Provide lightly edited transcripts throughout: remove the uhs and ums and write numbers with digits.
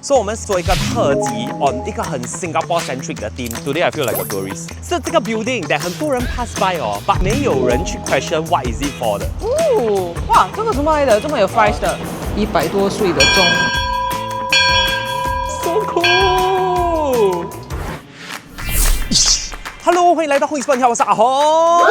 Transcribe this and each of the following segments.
所以我们做一个特辑 on 一个很 Singapore-centric 的 theme. Today I feel like a tourist. 是这个 building 但很多人 pass by 哦 ，but 没有人去 question what is it for 的。哦，哇，这个什么来的？这么有 price 的，100多岁的钟。So cool! Hello， 欢迎来到 Hongisbored， 我是阿鸿。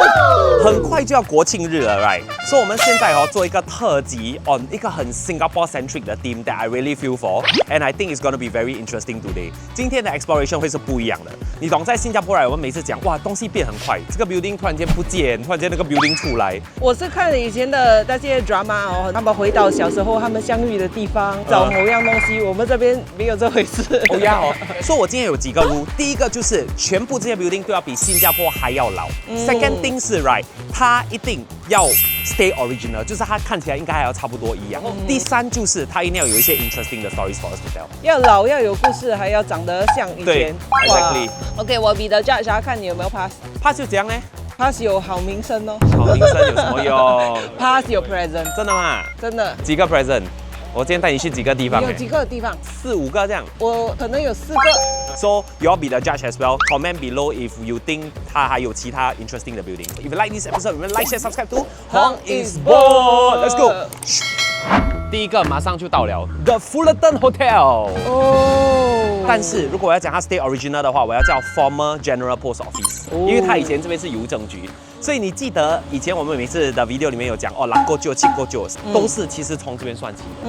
很快就要国庆日了 ，right？ 所以我们现在做一个特辑 on 一个很 Singapore-centric 的 theme that I really feel for, and I think it's gonna be very interesting today. 今天的 exploration 会是不一样的。你懂，在新加坡我们每次讲哇，东西变很快，这个 building 突然间不见，突然间那个 building 出来。我是看了以前的那些 drama 哦，他们回到小时候他们相遇的地方，找某样东西。我们这边没有这回事。哦呀哦，所以我今天有几个 rule， 第一个就是全部这些 building 都要比新加坡还要老。Second thing 是 right， 它一定要 stay original， 就是它看起来应该还要差不多一样。第三就是它一定要有一些 interesting 的 stories for us to tell。要老，要有故事，还要长得像以前。对 ，exactly。OK， 我比的 judge 看你有没有 pass。pass 就这样呢 pass 有好名声哦。好名声有什么用 ？pass 有 present。真的吗？真的。几个 present？ 我今天带你去几个地方？有几个地方？4、5个这样。我可能有4个。So you all be the judge as well. Comment below if you think 它还有其他 interesting 的 building. If you like this episode, remember like, share, subscribe to Hongisbored. Let's go. 第一个马上就到了 The Fullerton Hotel。哦。但是如果我要讲它 stay original 的话，我要叫 former General Post Office，因为它以前这边是邮政局。所以你记得以前我们每次的 video 里面有讲哦，6個9、7個9都是其實從這邊算起的。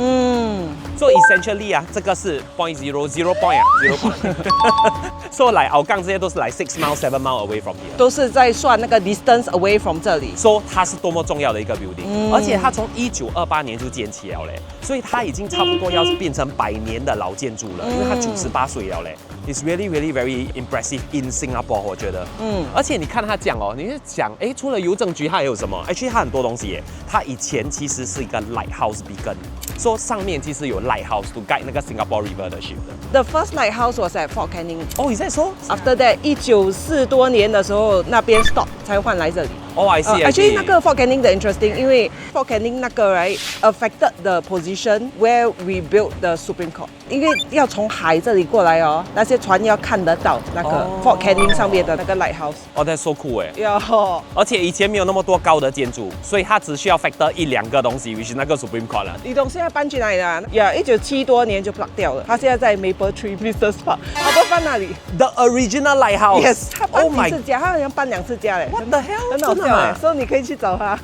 So essentially 啊，這個是 0.00 point 啊，0 point。So like 奧港這些都是like 6 miles、7 miles away from here。都是在算那個 distance away from 這裡。So 它是多麼重要的一個 building，而且它從1928年就建起了嘞，所以它已經差不多要變成100年的老建築了，因為它98歲了嘞。It's really, really, very impressive in Singapore， 我覺得。而且你看它講哦，你是講，哎，除了郵政局，它還有什麼？Actually，它很多東西耶。它以前其實是一個 lighthouse beacon， 所以上面其實有 lighthouse to guide 那個 Singapore River 的 ship 的。The first lighthouse was at Fort Canning。哦，你在說 ？After that， 1940多年的時候，那邊 stop 才換來這裡。哦，I see。Actually， 那個 Fort Canning 的 interesting， 因為 Fort Canning 那個 right affected the position where we built the Supreme Court， 因為要從海這裡過來哦，那些船要看得到那個 Fort Canning 上面的那個 lighthouse。哦，that's so cool 哎。喲。而且以前沒有那麼多高的建築，所以它只需要 factor 1-2個東西，which is 那個 Supreme Court 了。你懂現在搬去哪裡啦？1970多年就 plug 掉了，它現在在 Maple Tree Business Park， 它不搬那裡。The original lighthouse。Yes， 它搬幾次家，它好像搬2次家嘞。What the hell？ 很好笑哎，所以你可以去找它。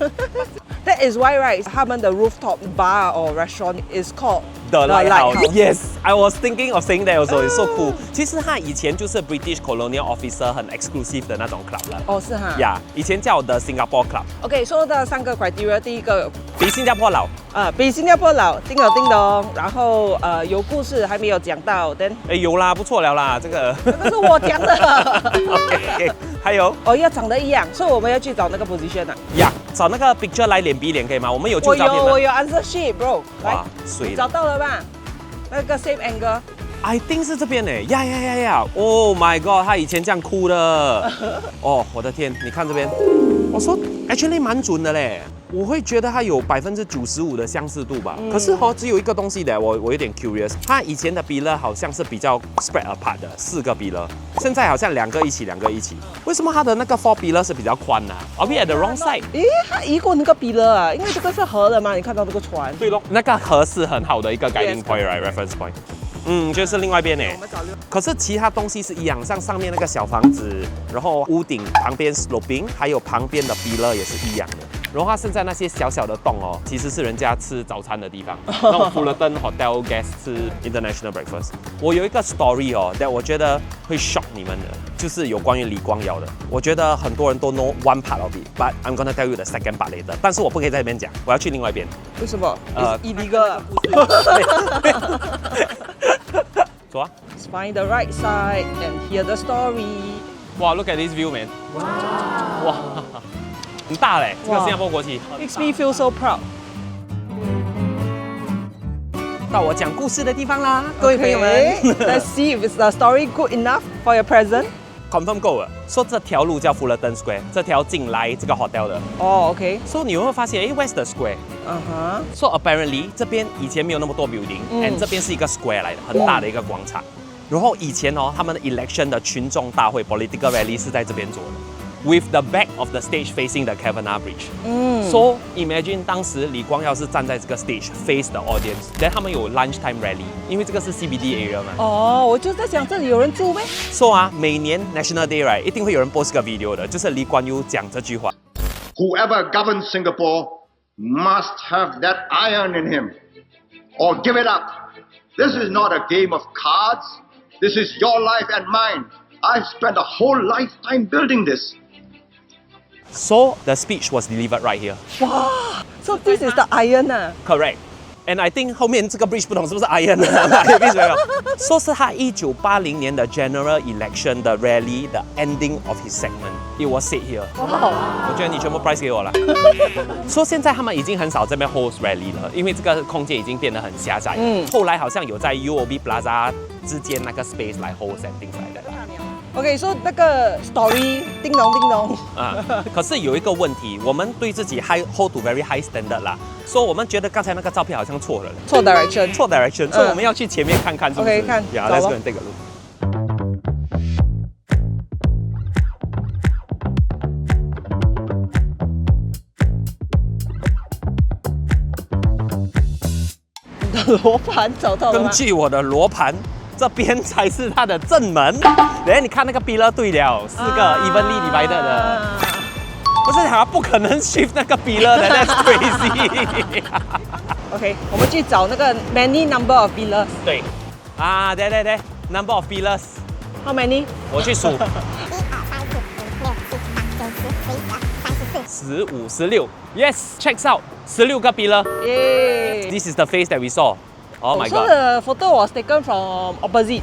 That is why right， 他們的 rooftop bar or restaurant is called The Lighthouse. Yes, I was thinking of saying that also. It's so cool. 其實它以前就是 British Colonial Officer 很 exclusive 的那種 club 了。哦，是哈。Yeah， 以前叫 The Singapore Club。OK， 說到3個 criteria， 第一個比新加坡老。比新加坡老，叮咚叮咚。然後有故事還沒有講到 ，then 有啦，不錯了啦，這個。這個是我講的。OK， 還有要長得一樣，所以我們要去找那個 position 啊。呀，找那個 picture 來臉比臉可以嗎？我們有舊照片嗎？我有 answer sheet bro。哇，水。找到了吧？那個 same angle。I think 是這邊呢。呀 ！Oh my god， 他以前這樣哭的。哦，我的天，你看這邊，我說 actually 蠻準的嘞。我會覺得它有95%的相似度吧。可是只有一個東西的，我有點 curious。它以前的 pillar 好像是比較 spread apart 的，4個 pillar， 現在好像2個一起。為什麼它的那個 4 pillar 是比較寬呢？Are we at the wrong side？ 咦，它移過那個 pillar 啊，因為這個是河的嘛，你看到那個船。對咯，那個河是很好的一個 guiding point right，reference point。就是另外一邊呢。可是其他東西是一樣，像上面那個小房子，然後屋頂旁邊 sloping， 還有旁邊的 pillar 也是一樣的。然後它現在那些小小的洞哦，其實是人家吃早餐的地方。那種 Fullerton Hotel guest 吃 international breakfast。我有一個 story 哦，但我覺得會 shock 你們的，就是有關於李光耀的。我覺得很多人都 know one part of it，but I'm gonna tell you the second part later。但是我不可以在這邊講，我要去另外一邊。為什麼？illegal。走啊 ！Find the right side and hear the story。哇 ，look at this view man！ 哇，很大嘞，這個新加坡國旗。Makes me feel so proud。到我講故事的地方啦，各位朋友們。Let's see if the story good enough for your present。confirm 够了。说这条路叫 Fullerton Square， 这条进来这个 hotel 的。哦 ，OK。所以你会发现，哎 ，Where's the square？ So apparently 这边以前没有那么多 building，and 这边是一个 square 来的，很大的一个广场。然后以前哦，他们的 election 的群众大会 political rally 是在这边做的。With the back of the stage facing the 𝘮𝘮𝘯 Bridge，so imagine 当时李光耀是站在这个 stage face the audience，then 他们有 lunchtime rally， 因为这个是 CBD area 嘛。哦，我就在想这里有人住咩 ？So 啊，每年 National Day right， 一定会有人 post 个 video 的，就是李光耀讲这句话。Whoever governs Singapore must have that iron in him, or give it up. This is not a game of cards. This is your life and mine. I've spent a whole lifetime building this.So the speech was delivered right here. Wow! So this is the iron 啊 Correct. And I think 后面这个 bridge 不懂是不是 iron 啊？说是他1980年的 general election 的 rally 的 ending of his segment. It was said here. Wow! 我觉得你全部 price 给我了。说现在他们已经很少这边 host rally 了，因为这个空间已经变得很狭窄。后来好像有在 UOB Plaza 之间那个 space 来 host and things like that.OK， 说那个 story 叮咚叮咚啊，可是有一个问题，我们对自己 hold to very high standard 啦，所以我们觉得刚才那个照片好像错了，错 direction， 错 direction， 所以我们要去前面看看，是不是 ？OK， 看，呀 ，Let's go and take a look。你的罗盘找到了吗？根据我的罗盘。这边才是它的正门，哎，你看那个 pillar 对了，4个 evenly divided 的，不是它不可能 shift 那个 pillar 的 ，that's crazy。OK， 我们去找那个 many number of pillars。对，啊，对 ，number of pillars。How many？ 我去数。15、16 ，Yes， checks out， 16个 pillar。耶 This is the face that we saw。Oh my god! So the photo was taken from opposite.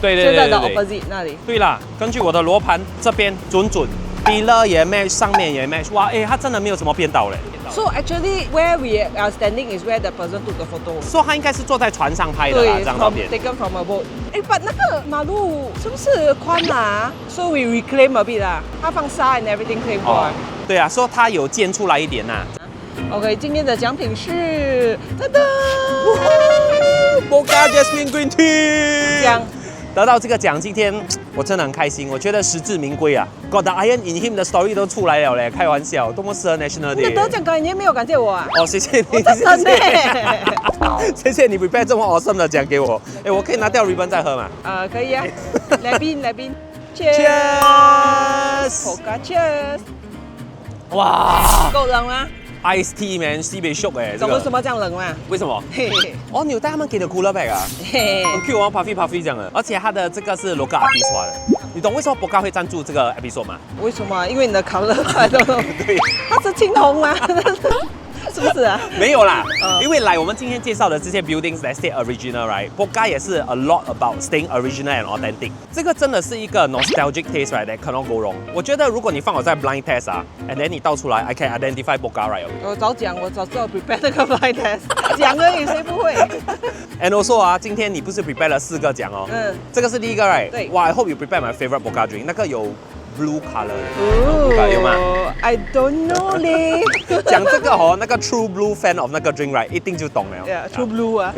对，现在的 opposite 那里。对啦，根据我的罗盘，这边准 ，pillar 也 match， 上面也 match。哇，哎，它真的没有什么变道嘞。So actually, where we are standing is where the person took the photo. 说他应该是坐在船上拍的啦，这张照片。Taken from a boat. 哎，but 那个马路是不是宽啊 ？So we reclaim a bit 啦，他放沙 and everything claim 过来。对啊，说他有建出来一点呐。OK， 今天的奖品是，噔噔。POKKA Jasmine Green Tea 奖得到这个奖，今天我真的很开心，我觉得实至名归啊 ！Got the iron in him 的 story 都出来了嘞，开玩笑，多么适合 National Day。你得奖感，你也没有感谢我啊？哦，谢谢你，真的谢谢你 prepare 这么 awesome 的奖给我。哎，我可以拿掉 ribbon 再喝吗？可以啊。来宾，Cheers！ POKKA Cheers！ 哇，够冷吗？ Ice tea man， 西北 shock 哎，为什么这样冷嘛？为什么？嘿嘿，哦，你有带他们给的 cooler bag 啊？嘿，很 cute 哦 ，puffy 这样的，而且它的这个是 local artist 画的。你懂为什么 POKKA 会赞助这个 episode 吗？为什么？因为你的 color， 对，它是青红吗？是不是啊？没有啦，因为来我们今天介绍的这些 buildings that stay original right，POKKA 也是 a lot about staying original and authentic。这个真的是一个 nostalgic taste right that cannot go wrong。我觉得如果你放我在 blind test 啊 ，and then 你倒出来 ，I can identify POKKA right。我早讲，我早知道 prepare 那个 blind test， 讲而已，谁不会 ？And also 啊，今天你不是 prepare 了4个奖哦？这个是第一个 right。对。哇 ，I hope you prepare my favorite POKKA drink， 那个有 blue color 有吗 ？I don't know 嘞。讲这个哦，那个 true blue fan of 那个 drink right， 一定就懂了。Yeah，true blue 啊。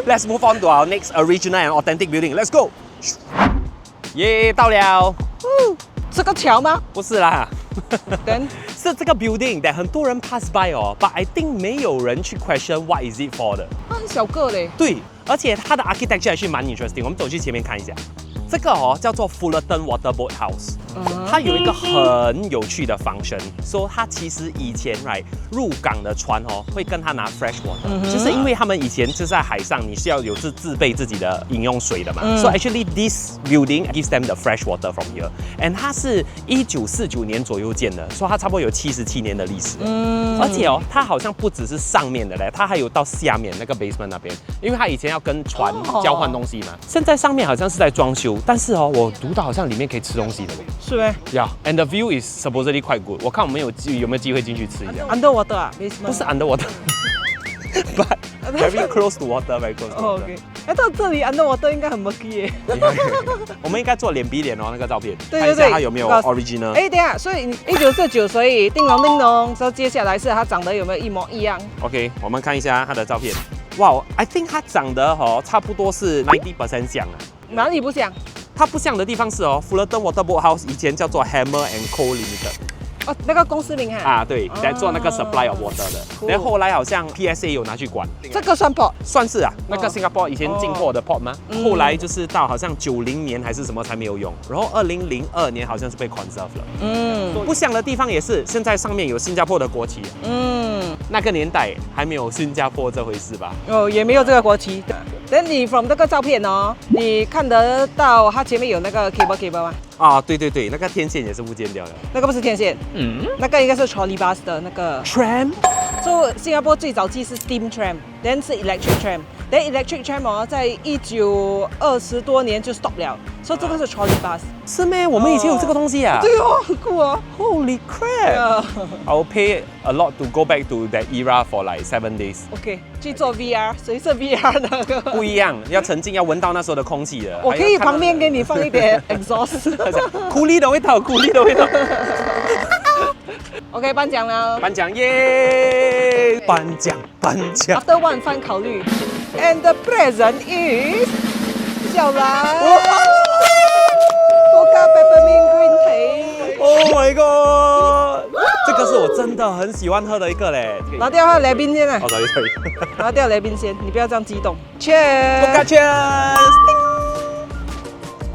Let's move on to our next original and authentic building. Let's go. 耶，到了。这个桥吗？不是啦。Then 是这个 building that 很多人 pass by 哦 ，but I think 没有人去 question what is it for 的。它很小个嘞。对，而且它的 architecture 还是蛮 interesting。我们走去前面看一下。这个哦叫做 Fullerton Waterboat House，它有一个很有趣的 function， 说它其实以前 right 入港的船哦会跟它拿 fresh water，就是因为他们以前是在海上，你是要有自备自己的饮用水的嘛。So actually this building gives them the fresh water from here，and 它是1949年左右建的，所以它差不多有77年的历史。而且哦，它好像不只是上面的嘞，它还有到下面那个 basement 那边，因为它以前要跟船交换东西嘛。现在上面好像是在装修。但是哦，我读到好像里面可以吃东西的嘞。是呗？Yeah，and the view is supposedly quite good。我看我们有没有机会进去吃一下 ？Underwater 啊？不是 underwater，but very close to water，very close to water。哎，到这里 underwater 应该很 murky 耶。我们应该做脸比脸哦，那个照片，对看一下它有没有 original。哎，等一下，所以1949，所以叮咚叮咚，之后接下来是它长得有没有一模一样 ？OK， 我们看一下它的照片。哇 ，I think 它长得差不多是90% 像啊。哪里不像？它不像的地方是Fullerton Waterboat House 以前叫做 𝘮𝘮𝘯𝘮𝘯𝘯𝘮𝘮𝘯𝘮𝘮𝘮𝑚𝑡𝑒𝑑。哦，那个公司名哈。啊，对，在做那个 supply of water 的。然后后来好像 PSA 有拿去管。这个算 port？ 算是啊，那个 Singapore 以前进货的 port 吗？后来就是到好像90年还是什么才没有用，然后2002年好像是被 conserve 了。不像的地方也是，现在上面有新加坡的国旗。那个年代还没有新加坡这回事吧？也没有这个国旗。等你 from 这个照片你看得到它前面有那个 cable 吗？啊，对对对，那个天线也是不见掉的。那个不是天线，那个应该是 trolley bus 的那个 tram。所以新加坡最早期是 steam tram，then 是 electric tram。then electric tram 在1920多年就 stop 了，所以这个是 trolley bus。是咩？我们以前有这个东西啊？对哦，很酷哦。Holy crap! I'll pay a lot to go back to that era for like 7 days. OK， 去做 VR， 谁是 VR 那个？不一样，要沉浸，要闻到那时候的空气的。我可以旁边给你放一点 exhaust， 苦力的味道，苦力的味道。OK， 颁奖了。颁奖耶！颁奖。After 万番考虑 ，and the present is 小蓝。POKKA Peppermint Green Tea。Oh my god！ 这个是我真的很喜欢喝的一个嘞。拿掉它来宾先啊。sorry。拿掉来宾先，你不要这样激动。Cheers！ POKKA Cheers！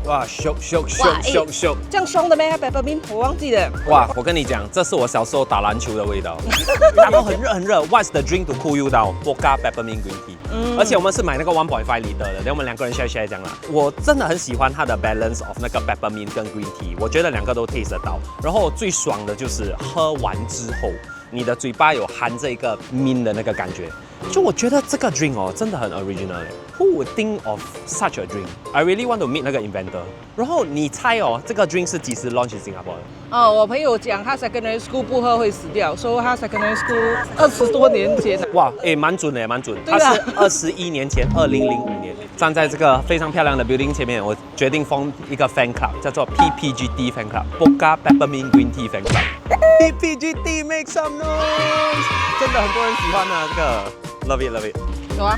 哇，咻！这样凶的咩 ？Peppermint， 我忘记了。哇，我跟你讲，这是我小时候打篮球的味道。然后很热。What's the drink to cool you down? POKKA Peppermint Green Tea。而且我们是买那个1.5 liter 的，然后我们2个人 share 这样啦。我真的很喜欢它的 balance of 那个 peppermint 跟 green tea， 我觉得2个都 taste 得到。然后最爽的就是喝完之后，你的嘴巴有含着一个 mint 的那个感觉。就我觉得这个 drink 真的很 original 嘞。Who would think of such a drink? I really want to meet 那个 inventor。然后你猜这个 drink 是几时 launch in Singapore 的？我朋友讲他 secondary school 不喝会死掉，所以他 secondary school 20多年前。哇，蛮准的，蛮准。他是21年前，2005年，站在这个非常漂亮的 building 前面，我决定 form 一个 fan club， 叫做 PPGD fan club，POKKA Peppermint Green Tea fan club。PPGD make some noise！ 真的很多人喜欢啊，这个 love it。有啊。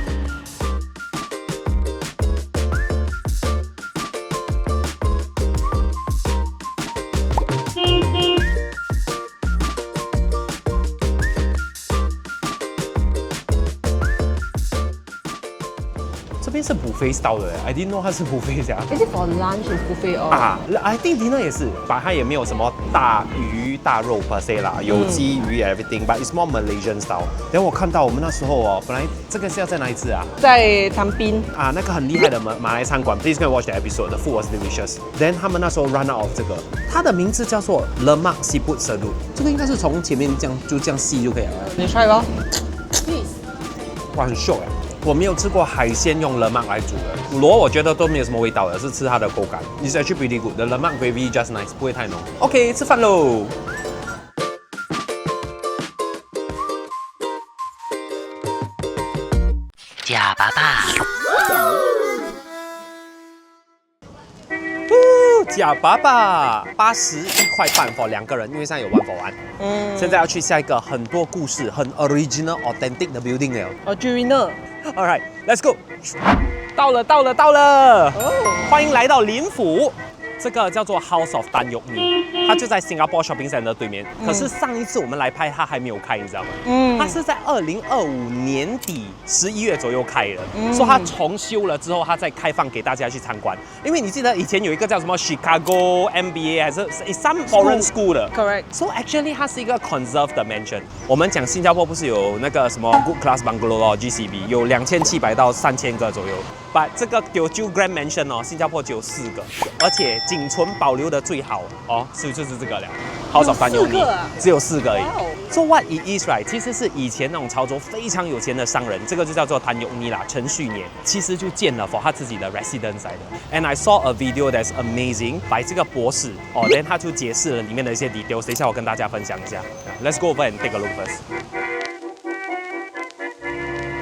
这边是 buffet style 的 ，I didn't know 它是 buffet 呀。Is it for lunch is buffet or？ I think dinner 也是，它也没有什么大鱼大肉 per se 啦，有鸡鱼 everything，but it's more Malaysian style。然后我看到我们那时候本来这个是要在哪里吃啊？在唐滨那个很厉害的马来餐馆 ，Please go watch the episode. The food was delicious. Then 他们那时候 run out of 这个，它的名字叫做 𝘮𝘮𝑚𝑡𝑒𝑑 Salud。这个应该是从前面这样细就可以了。你 try 吧 ，please。哇，很秀哎！我没有吃过海鲜用 lemak 来煮的，螺我觉得都没有什么味道的，是吃它的口感。It's actually pretty good. The lemak gravy just nice， 不会太浓。OK， 吃饭喽。假爸爸，假爸爸81块半 for 2个人，因为现在有1 for 1。现在要去下一个很多故事、很 original、authentic 的 building 了。Jurina。All right, let's go。到了！欢迎来到林府。这个叫做 House of Tan Yeok Nee， 它就在 Singapore Shopping Center 对面。可是上一次我们来拍，它还没有开，你知道吗？它是在2025年底11月左右开的，所以它重修了之后，它再开放给大家去参观。因为你记得以前有一个叫什么 Chicago MBA 还是 some foreign school 的 ，correct。So actually 它是一个 conserved 的 mansion。我们讲新加坡不是有那个什么 Good Class Bungalow GCB， 有2700到3000个左右。把这个9Grand Mansion 新加坡只有4个，而且仅存保留的最好就是这个了。House of Tan Yeok Nee 只有4个而已。So what it is right？ 其实是以前那种潮州非常有钱的商人，这个就叫做 Tan Yeok Nee 啦，陈旭年，其实就建了 for 他自己的 residence 来的。And I saw a video that's amazing， by 这个博士then 他就解释了里面的一些 details， 等一下我跟大家分享一下。Let's go over and take a look first。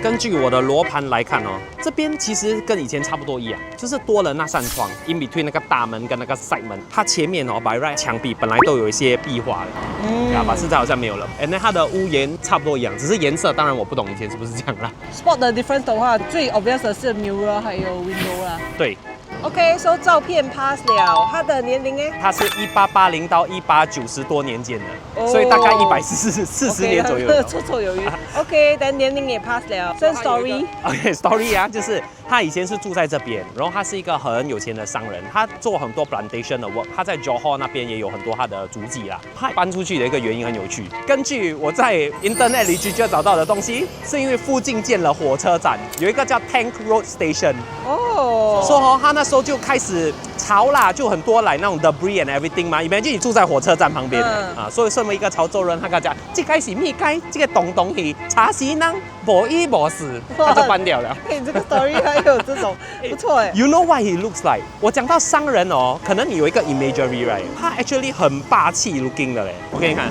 根据我的罗盘来看哦，这边其实跟以前差不多一样，就是多了那扇窗 ，in between 那个大门跟那个 side 门，它前面哦 by right 墙壁本来都有一些壁画的，啊，把现在好像没有了。And then 它的屋檐差不多一样，只是颜色当然我不懂以前是不是这样啦。Spot 的 difference 的话，最 obvious 的是 mirror 还有 window 啦。对。OK，so 照片 pass 了，他的年龄呢？他是1880到1890多年间的，所以大概140年左右。绰绰有余。OK， 但年龄也 pass 了。剩 story。OK，story 啊，就是他以前是住在这边，然后他是一个很有钱的商人，他做很多 plantation 的 work， 他在 Johor 那边也有很多他的足迹啦。他搬出去的一个原因很有趣，根据我在 Internet 里找到的东西，是因为附近建了火车站，有一个叫 Tank Road Station。哦。说哦，他那时候就开始潮啦，就很多来那种 debris and everything 嘛。imagine 你住在火车站旁边啊，所以身为一个潮州人，他跟他讲，这该是咩该，这个东西查西啷无一无死，他就搬掉了。哎，这个 story 还有这种不错哎。You know what he looks like？ 我讲到商人哦，可能你有一个 imagery right， 他 actually 很霸气 looking 的嘞。我给你看。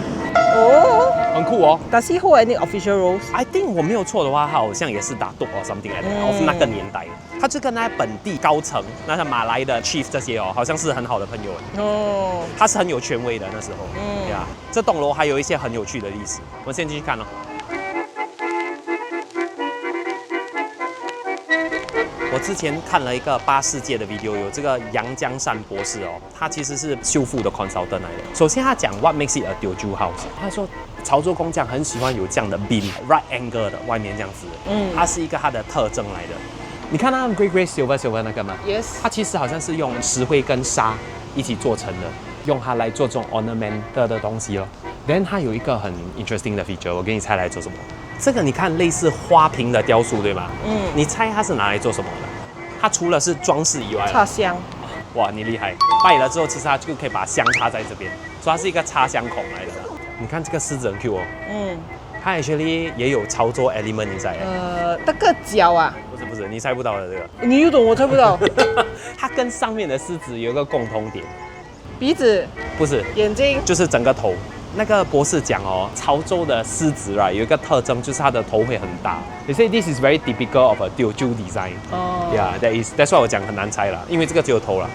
哦，很酷哦。Does he hold any official roles? I think 我没有错的话，他好像也是打舵 or something like that，of 那个年代。他就跟那本地高层，那些马来的 chief 这些哦，好像是很好的朋友哦。他是很有权威的那时候。对啊，这栋楼还有一些很有趣的历史，我们先进去看哦。我之前看了一个8世界的 video， 有这个杨江山博士哦，他其实是修复的 consultant 来的。首先他讲 what makes it a Teochew house， 他说潮州工匠很喜欢有这样的 beam right angle 的外面这样子，它是一个它的特征来的。你看那 grey silver 那个吗 ？Yes， 它其实好像是用石灰跟沙一起做成的，用它来做这种 ornament 的东西哦。Then 它有一个很 interesting 的 feature， 我给你猜来做什么？这个你看类似花瓶的雕塑对吗？你猜它是拿来做什么的？它除了是装饰以外，插香。哇，你厉害！拜了之后，其实它就可以把香插在这边，所以它是一个插香孔来的。你看这个狮子很 Q 哦。它 actually 也有潮州 element 在。那个角啊？不是，你猜不到的这个。你又懂，我猜不到。它跟上面的狮子有一个共通点。鼻子？不是。眼睛？就是整个头。那个博士讲哦，潮州的狮子有一个特征，就是它的头会很大。They say this is very typical of a Teochew design. Yeah, that's why 我讲很难猜啦，因为这个只有头啦。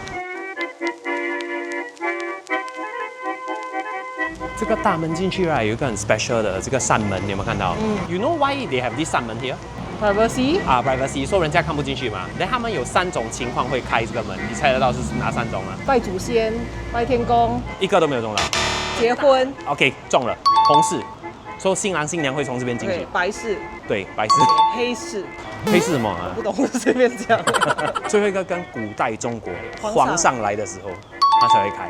这个大门进去有一个很 special 的这个扇门，你有没有看到？You know why they have this 扇门 here? Privacy 啊 ，privacy， 说人家看不进去嘛。但他们有3种情况会开这个门，你猜得到是哪3种吗？拜祖先、拜天公，一个都没有中到。结婚 ，OK， 中了。红事，说新郎新娘会从这边进去。白事，对，白事。黑事，黑是什么啊？不懂，我随便讲。最后一个跟古代中国皇上来的时候，他才会开。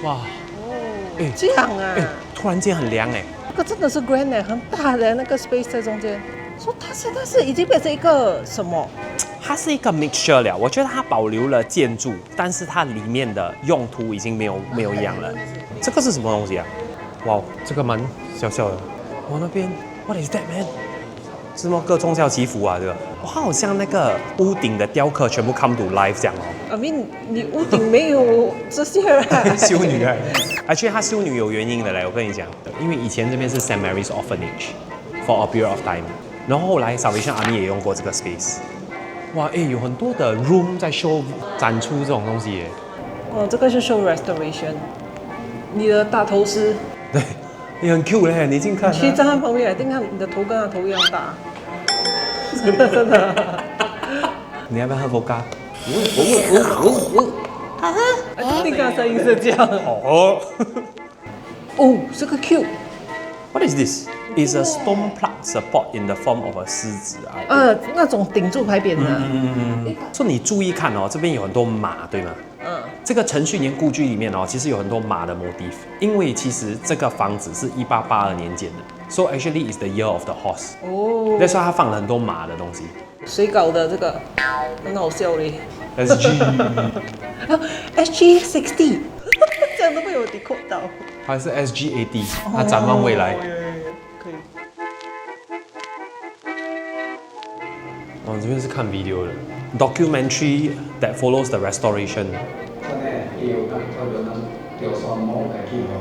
哇，哦，这样啊，突然间很凉哎。这个真的是 grand 哎，很大的那个 space 在中间。说它现在是已经变成一个什么？它是一个 mixture 了，我觉得它保留了建筑，但是它里面的用途已经没有一样了。这个是什么东西啊？哇，这个门小小的，我那边 What is that man？ 是什么各宗教祈福啊？这个哇，好像那个屋顶的雕刻全部 come to life 这样哦。I mean， 你屋顶没有这些啊？修女啊，而且她修女有原因的嘞，我跟你讲，因为以前这边是 St. Mary's Orphanage for a period of time， 然后后来 Salvation Army 也用过这个 space。哇，有很多的 room 在 show 展出这种东西耶。哦，这个是 show restoration。你的大头狮。对，你很 cute 嘞，你近看。其实站在旁边，一定看你的头跟他头一样大。真的真的。你要不要喝vodka？I think 他声音是这样。哦。哦，这个 cute。What is this? It's a stone plug support in the form of a 狮子啊。那种顶住牌匾的。所以你注意看哦，这边有很多马，对吗？这个陈旭年故居里面哦，其实有很多马的 motif， 因为其实这个房子是1882年建的 ，so actually is the year of the horse。哦。那时候他放了很多马的东西。谁搞的这个？很好笑嘞。SG60， 这样都被我 decode 到。还是 SG80， 它展望未来。可以。哦，这边是看 video 的 documentary that follows the restoration。見過，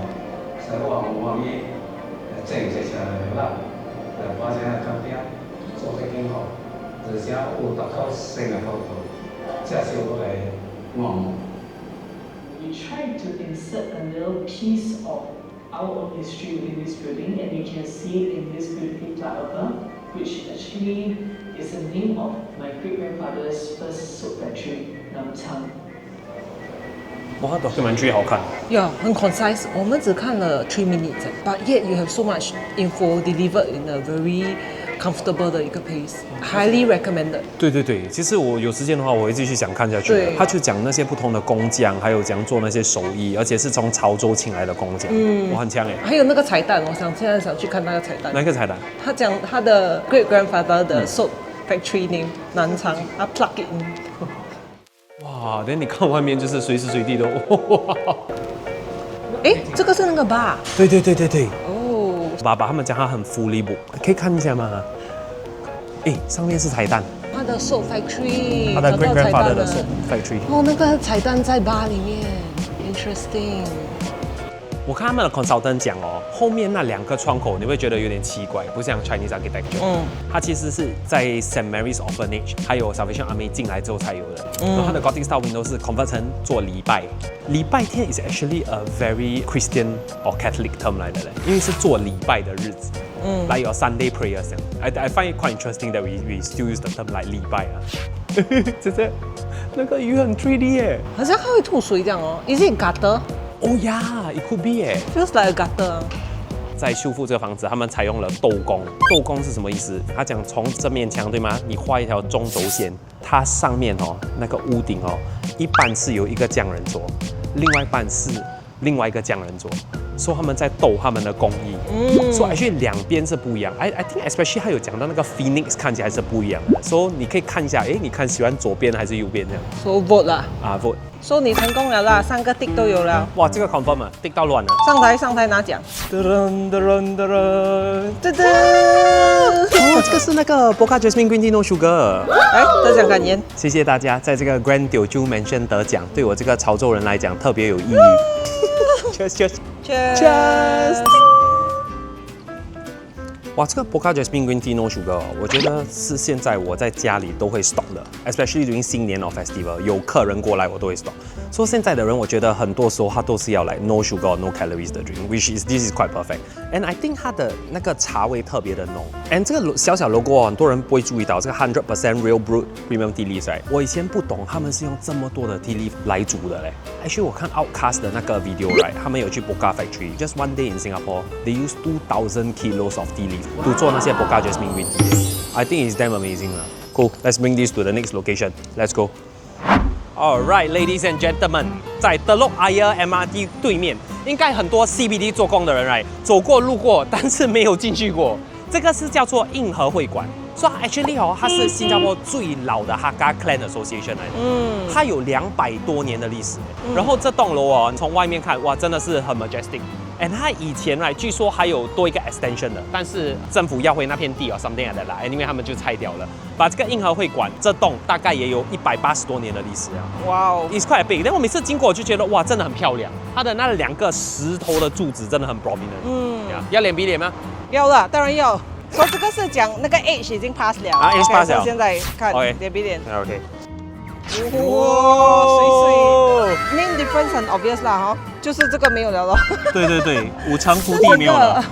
所以我冇可以正直上嚟啦，或者係咁啲做得幾好，而且我特เข้า新加坡度，即係少過嚟我。We tried to insert a little piece of our own history within this building, and you can see it in this beautiful flyover, which actually is the name of my great-grandfather's first soap factory, Namchang. 哇，documentary 好看。Yeah, 很 concise. 我们只看了3 minutes, but yet you have so much info delivered in a very comfortable 的一个 pace. Highly recommended. 对对对，其实我有时间的话，我会继续想看下去。对，他就讲那些不同的工匠，还有讲做那些手艺，而且是从潮州请来的工匠。嗯，我很强哎。还有那个彩蛋，我现在想去看那个彩蛋。哪个彩蛋？他讲他的 great grandfather 的 soap factory name 南昌，他 plug it in。哇，等你看外面就是随时随地都哇。哎，这个是那个 bar。对对对对对。哦。爸爸他们讲他很 fully book， 可以看一下吗？哎，上面是彩蛋。他的 soap factory。他的 great grandfather 的 soap factory。哦，那个彩蛋在 bar 里面 ，interesting。我看他们的 consultant 讲哦，后面那2个窗口你会觉得有点奇怪，不像 Chinese architecture。嗯，它其实是在 St. Mary's Orphanage 还有 Salvation Army 进来之后才有的。然后它的 Gothic style window 是 convert 成做礼拜。礼拜天 is actually a very Christian or Catholic term 来的嘞，因为是做礼拜的日子。嗯，like your Sunday prayers 这样。I find it quite interesting that we still use the term like 礼拜啊。姐姐，那个鱼很 3D 耶，好像它会吐水这样哦。Is it gutter？ Oh yeah, it could be 哎 ，feels like a gutter。在修复这个房子，他们采用了斗工。斗工是什么意思？他讲从这面墙对吗？你画一条中轴线，它上面哦那个屋顶哦，一半是由一个匠人做，另外一半是另外一个匠人做。说他们在斗他们的工艺，所以actually 2边是不一样。I think especially 他有讲到那个 Phoenix 看起来是不一样的，所以你可以看一下，哎，你看喜欢左边还是右边这样。So vote 啦。啊 vote。说你成功了啦，3个 tick 都有了。哇，这个 confirm 啊 ，tick 到乱了。上台拿奖。噔噔噔噔噔噔。哦，这个是那个 POKKA Jasmine Green Tea No Sugar。来，得奖感言。谢谢大家在这个 Grand Teochew Mansion 得奖，对我这个潮州人来讲特别有意义。Cheers cheers cheers。哇，这个 POKKA Jasmine Green Tea No Sugar， 我觉得是现在我在家里都会 stock 的 ，especially during 新年 or festival， 有客人过来我都会 stock。所以现在的人，我觉得很多时候他都是要来 no sugar no calories 的 drink，which is this is quite perfect。And I think 它的那个茶味特别的浓。And 这个小小 logo 很多人不会注意到，这个100% real brewed premium tea leaves， right？ 我以前不懂他们是用这么多的 tea leaf 来煮的嘞。Actually 我看 Outcast 的那个 video，right？ 他们有去 POKKA factory，just one day in Singapore，they use 2,000 kilos of tea leaf to 做那些 POKKA Jasmine Green Tea。I think it's damn amazing 啦。Cool， let's bring this to the next location. Let's go. Alright, ladies and gentlemen， 在 Telok Ayer MRT 对面，应该很多 CBD 做工的人，right？ 走过路过，但是没有进去过。这个是叫做硬核会馆。所以 actually 哦，它是新加坡最老的 Hakka Clan Association 来的。它有200多年的历史。然后这栋楼哦，从外面看，哇，真的是很 majestic。And 它以前来，据说还有多一个 extension 的，但是政府要回那片地哦 ，something like that 啦，因为他们就拆掉了。把这个硬核会馆这栋大概也有180多年的历史啊。哇哦 ，It's quite big。但我每次经过我就觉得哇，真的很漂亮。它的那2个石头的柱子真的很 prominent。要脸比脸吗？要了，当然要。说这个是讲那个 age 已经 pass 了啊 ，age pass 了。现在看 OK 脸比脸。OK。哇，水水 ，main difference 很 obvious 啦哈，就是这个没有了咯。对对对，5层土地没有了，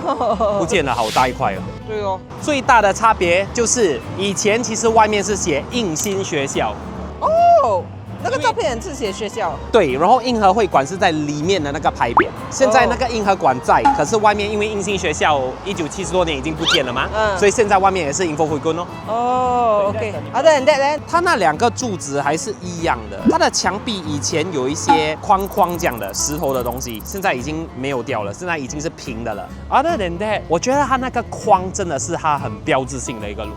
不见了好大一块哦。对哦。最大的差别就是以前其实外面是写应新学校。哦。那个照片很是写学校。对，然后硬核会馆是在里面的那个牌匾。现在那个硬核馆在，可是外面因为应新学校1970多年已经不见了嘛，所以现在外面也是Ying Fo Fui Kun哦。哦 ，OK。Other than that， 呢？它那2个柱子还是一样的，它的墙壁以前有一些框框这样的石头的东西，现在已经没有掉了，现在已经是平的了。Other than that， 我觉得它那个框真的是它很标志性的一个路。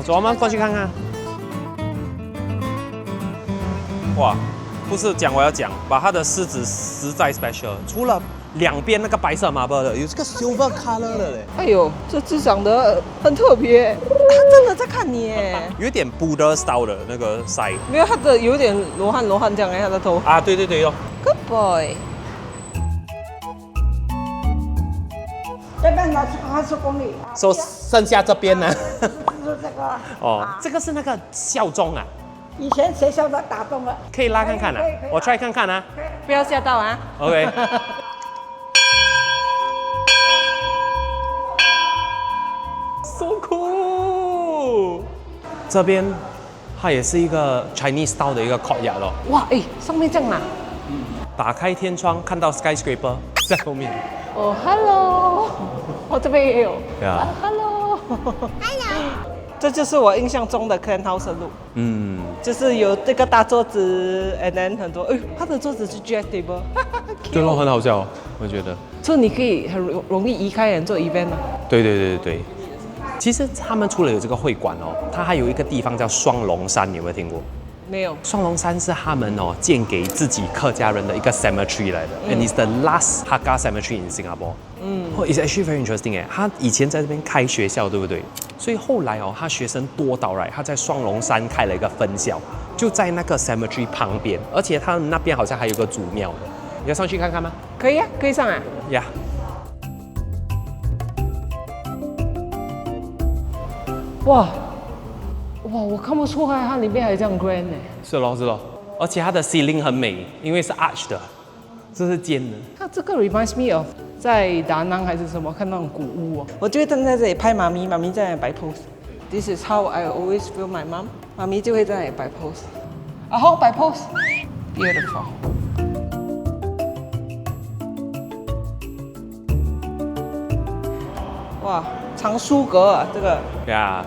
走，我们过去看看。哇，不是讲我要讲，把它的狮子实在 special， 除了2边那个白色 marble 的，有这个 silver color 的嘞。哎呦，这只长得很特别，他真的在看你耶。有一点 Buddha style 的那个 side， 没有，他的有点罗汉这样哎，他的头。啊，对对对哦。Good boy。这边呢是公里。说剩下这边呢？是这个。哦，这个是那个校钟啊，以前学校的打洞了。可以拉看看啊，我 try 看看啊。不要吓到啊。OK。So cool！ 这边它也是一个 Chinese style 的一个 courtyard 咯。哇，哎，上面这样啊。打开天窗看到 skyscraper 在后面。哦 ，Hello， 我这边也有。Yeah. Hello。这就是我印象中的 Clan House 的路。嗯。就是有这个大桌子 ，and then 很多，它的桌子是 jet table。对咯，很好笑，我觉得。所以你可以很容易移开人做 event 吗？对。其实他们除了有这个会馆哦，它还有一个地方叫双龙山，你有没有听过？没有。双龙山是他们哦建给自己客家人的一个 cemetery 来的，and it's the last POKKA cemetery in Singapore。It's actually very interesting 哎，他以前在这边开学校，对不对？所以后来哦，他学生多到来，他在双龙山开了一个分校，就在那个 cemetery 旁边，而且他们那边好像还有个祖庙的，你要上去看看吗？可以啊，可以上啊。呀。哇，我看不出来它里面还这样 grand 呢。是咯，而且它的 ceiling 很美，因为是 arch 的，这是尖的。它这个 reminds me of 在达南还是什么看那种古屋哦。我就会站在这里拍妈咪在那里摆 pose。This is how I always feel my mom。妈咪就会在那里摆 pose。然后摆 pose。Beautiful。哇，藏书阁啊，这个。呀。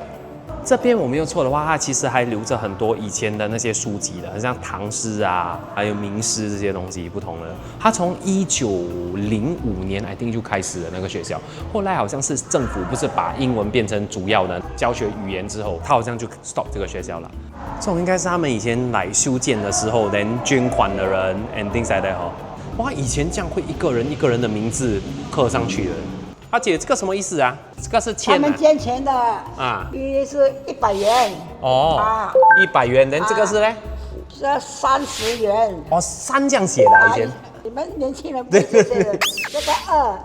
这边我没有错的话，它其实还留着很多以前的那些书籍的，很像唐诗啊，还有名诗这些东西不同的。它从1905年 I think 就开始了那个学校，后来好像是政府不是把英文变成主要的教学语言之后，它好像就 stop 这个学校了。这种应该是他们以前来修建的时候，连捐款的人 and things like that 哦。哇，以前这样会一个人的名字刻上去的。阿姐，这个什么意思啊？这个是钱、啊。他们捐钱的啊，是100元。哦。啊，100元，人这个是呢？是30元。哦，3这样写的以前。你们年轻人不写这个，这个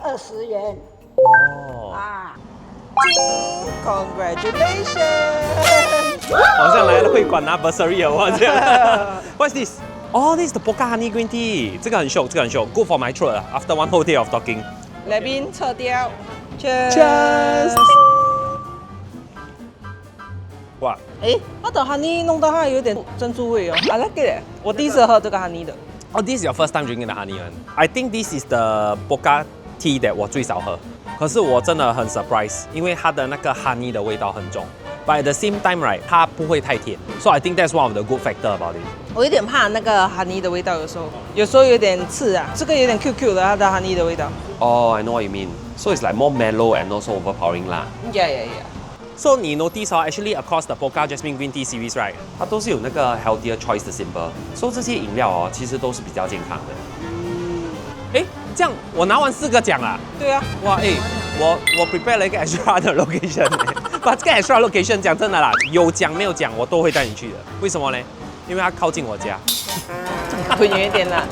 20元。哦。啊。Congratulations！ 好像来了会馆拿 bursary 哦，这样。What's this? Oh, this is the POKKA Honey Green Tea。这个很秀，这个很秀。Good for my throat. After one whole day of talking. 来宾撤掉 ，Cheers！ 哇，它的 honey 弄到它有点珍珠味哦 ，I like it。我第一次喝这个 honey 的。Oh, this is your first time drinking the honey one. I think this is the POKKA tea that 我最少喝。可是我真的很 surprise， 因为它的那个 honey 的味道很重。But at the same time, right， 它不会太甜。So I think that's one of the good factor about it。我有点怕那个 honey 的味道，有时候有点刺啊。这个有点 QQ 的，它的 honey 的味道。Oh, I know what you mean. So it's like more mellow and also overpowering 啦。Yeah. So 你 notice actually across the POKKA Jasmine Green Tea series, right？ 它都是有那个 healthier choice 的 symbol。So 这些饮料哦，其实都是比较健康的。这样我拿完4个奖啦。对啊。哇，我 prepare 了一个 extra 的 location。把这个 extra location 讲真的啦，有奖没有奖我都会带你去的。为什么呢？因为它靠近我家。会远一点啦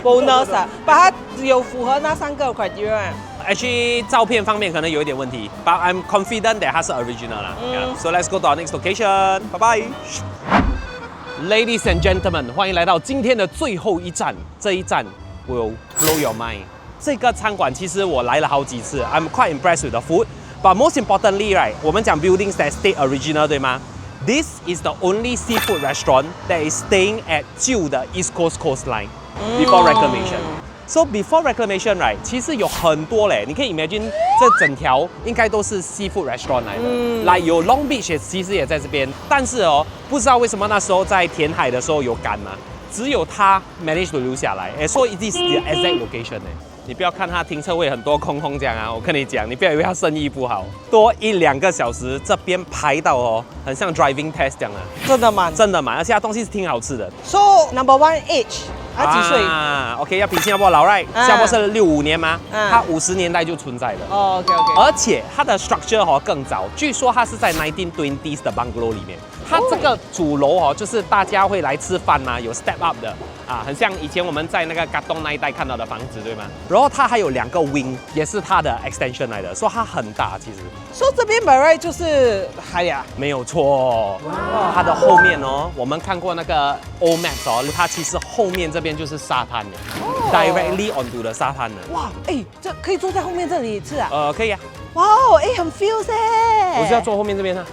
，bonus 啊，把它有符合那3个 criteria。Actually， 照片方面可能有一点问题 ，but I'm confident that 它是 original 啦。So let's go to our next location. Bye bye. Ladies and gentlemen， 欢迎来到今天的最后一站。这一站 will blow your mind。这个餐馆其实我来了好几次 ，I'm quite impressed with the food。But most importantly, right， 我们讲 buildings that stay original， 对吗？This is the only seafood restaurant that is staying at 旧的 East Coast coastline before reclamation. So before reclamation, right， 其实有很多嘞，你可以 imagine 这整条应该都是 seafood restaurant 来的。来有 Long Beach 其实也在这边，但是哦，不知道为什么那时候在填海的时候有赶嘛，只有他 managed to 留下来。所以 it is the exact location 呢。你不要看它停车位很多空这样啊，我跟你讲，你不要以为它生意不好，多1-2个小时，这边排到哦，很像 driving test 这样的，真的满，而且它东西是挺好吃的。So number 1 each，他几岁？OK， 要比新加坡老 right？新加坡是65年吗？它50年代就存在了。哦 ，OK OK。而且它的 structure 更早，据说它是在 1920s 的 bungalow 里面。它这个主楼就是大家会来吃饭嘛，有 step up 的啊，很像以前我们在那个嘎东那一带看到的房子，对吗？然后它还有2个 wing， 也是它的 extension 来的，所以它很大其实。说这边 by right 就是海呀，没有错。它的后面我们看过那个 old maps 它其实后面这边就是沙滩的，directly onto 的沙滩的。哇，哎，这可以坐在后面这里吃啊？可以啊。哇哦，哎，很 feel 哎。我是要坐后面这边啊。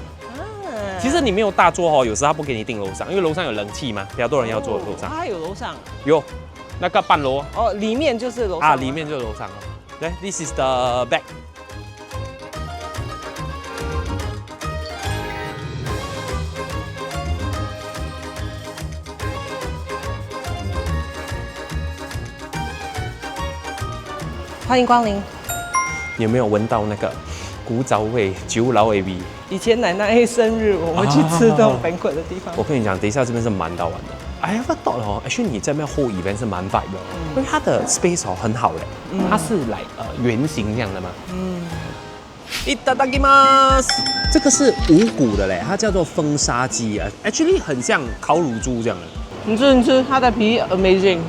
其实你没有大桌有时候他不给你订楼上，因为楼上有冷气嘛，比较多人要坐楼上。它有楼上？有，那个半楼里面就是楼上啊，里面就是楼上对 ，This is the back。欢迎光临。有没有闻到那个古早味酒老 A V？ 以前奶奶生日，我们去吃这种 banquet 的地方。我跟你讲，等一下这边是蛮大碗的。I ever thought actually 你这边 whole event 是蛮 vibe 的，因为它的 space 很好嘞，它是圆形这样的嘛。いただきます。这个是无骨的嘞，它叫做风沙鸡啊 ，actually 很像烤乳猪这样的。你吃，它的皮 amazing。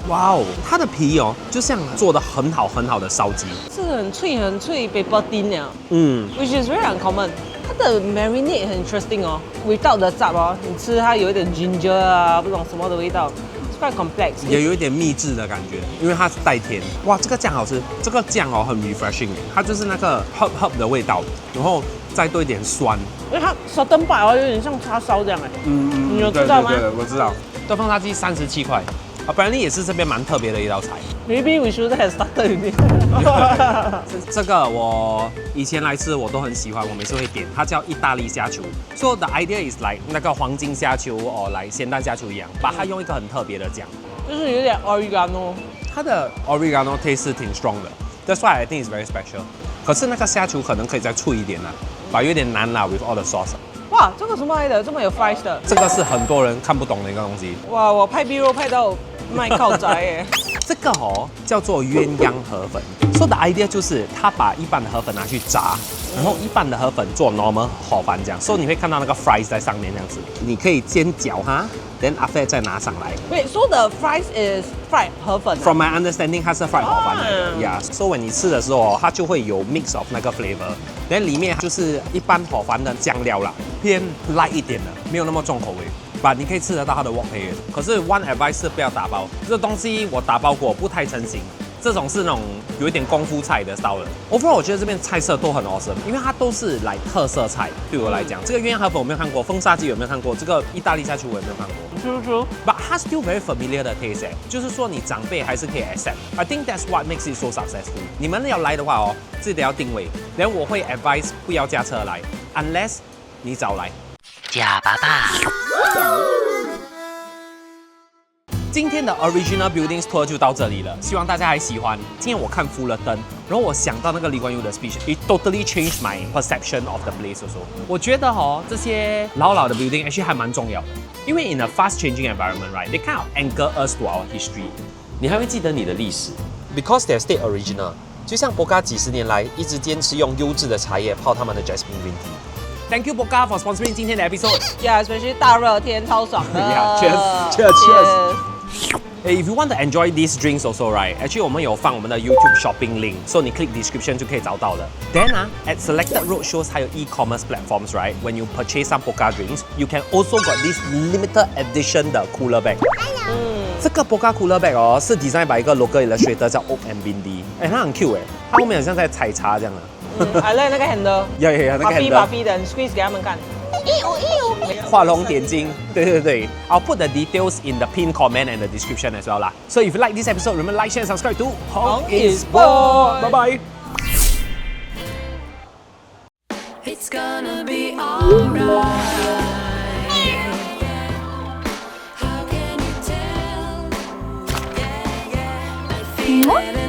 哇哦，它的皮就像做的很好的烧鸡，这个很脆 paper thin 呀，which is very uncommon。它的 marinade 很 interesting without the 杂你吃它有一点 ginger 啊，不懂什么的味道 ，it's quite complex。也有一点秘制的感觉，因为它是带甜。哇，这个酱好吃，这个酱很 refreshing， 它就是那个 herb 的味道，然后再多一点酸。因为它烧灯摆有点像叉烧这样你有知道吗？对，我知道。这风沙鸡37块。Apparently 也是这边蛮特别的一道菜。Maybe we should have started with it 这个我以前来吃我都很喜欢，我每次会点，它叫意大利虾球。So the idea is like 那个黄金虾球咸蛋虾球一样，把它用一个很特别的酱，就是有点 oregano。它的 oregano taste 是挺 strong 的 ，That's why I think it's very special。可是那个虾球可能可以再脆一点有点难啦 with all the sauce。哇，这个什么来的？这么有 fries 的？这个是很多人看不懂的一个东西。哇，我拍 B 肉拍到卖靠仔耶。这个叫做鸳鸯河粉。So the idea 就是他把一般的河粉拿去炸，然后一般的河粉做 normal 河饭这样。所以你会看到那个 fries 在上面这样子，你可以煎饺then after 再拿上来。Wait, so the fries is fried 河粉？From my understanding， 它是 fried 河饭来的。Yeah，so when 你吃的时候它就会有 mix of 那个 flavor，then 里面就是一般河饭的酱料啦，偏 light 一点的，没有那么重口味。but 你可以吃得到它的 wok hei。可是 one advice 是不要打包，这东西我打包过，不太成型。这种是那种有一点功夫菜的 style 的。Overall 我觉得这边菜色都很 awesome， 因为它都是来特色菜。对我来讲，这个鸳鸯河粉我没有看过，风沙鸡有没有看过？这个意大利虾球我也没有看过。True。But 它 still very familiar 的 taste， 就是说你长辈还是可以 accept。I think that's what makes it so successful。你们要来的话记得要定位。然后我会 advise 不要驾车来 ，unless 你早来。假爸爸。今天的 Original Buildings Tour 就到这里了，希望大家还喜欢。今天我看Fullerton，然后我想到那个𝘮𝘮𝘯的 speech，it totally changed my perception of the place also。我觉得这些老的 building actually 还蛮重要的，因为 in a fast changing environment right，they kind of anchor us to our history。你还会记得你的历史 ，because they stay original。就像POKKA几十年来一直坚持用优质的茶叶泡他们的 Jasmine green tea。Thank you POKKA for sponsoring 今天的 episode。Yeah，especially 大热天超爽的。Yeah，cheers。Hey, if you want to enjoy these drinks also, right? Actually, 我们有放我们的 YouTube shopping link, so 你 click description 就可以找到了。Then at selected roadshows 还有 e-commerce platforms, right? When you purchase some POKKA drinks, you can also got this limited edition 的 cooler bag。这个 POKKA cooler bag 是 design by 一个 local illustrator 叫𝘮𝘮𝘯𝘮𝘯。它很 cute 它后面好像在采茶这样的。I like 那个 handle。那个 handle。把 B 的 squeeze 给他们看。画龙点睛，对。I'll put the details in the pinned comment and the description as well 啦。So if you like this episode, remember like, share, and subscribe to Hongisbored. Bye bye. It's gonna be alright. How can you tell? Yeah, I feel it.